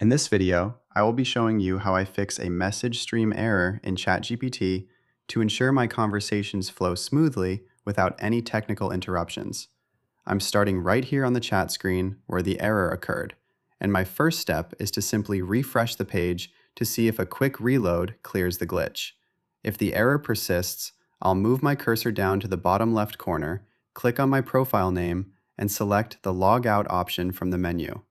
In this video, I will be showing you how I fix a message stream error in ChatGPT to ensure my conversations flow smoothly without any technical interruptions. I'm starting right here on the chat screen where the error occurred, and my first step is to simply refresh the page to see if a quick reload clears the glitch. If the error persists, I'll move my cursor down to the bottom left corner, click on my profile name, and select the Log Out option from the menu.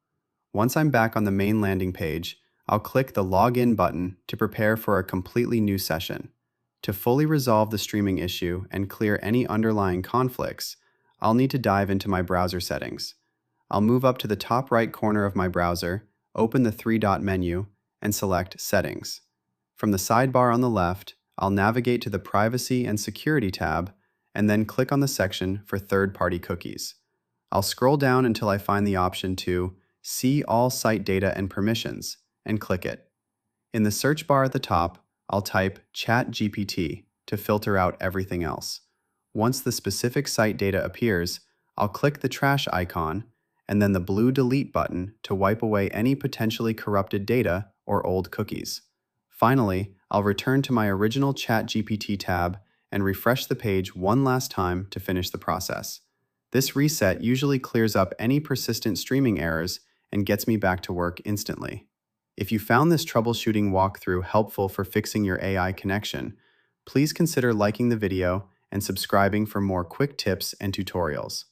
Once I'm back on the main landing page, I'll click the Login button to prepare for a completely new session. To fully resolve the streaming issue and clear any underlying conflicts, I'll need to dive into my browser settings. I'll move up to the top right corner of my browser, open the three-dot menu, and select Settings. From the sidebar on the left, I'll navigate to the Privacy and Security tab, and then click on the section for third-party cookies. I'll scroll down until I find the option to See All Site Data and Permissions, and click it. In the search bar at the top, I'll type ChatGPT to filter out everything else. Once the specific site data appears, I'll click the trash icon and then the blue delete button to wipe away any potentially corrupted data or old cookies. Finally, I'll return to my original ChatGPT tab and refresh the page one last time to finish the process. This reset usually clears up any persistent streaming errors and gets me back to work instantly. If you found this troubleshooting walkthrough helpful for fixing your AI connection, please consider liking the video and subscribing for more quick tips and tutorials.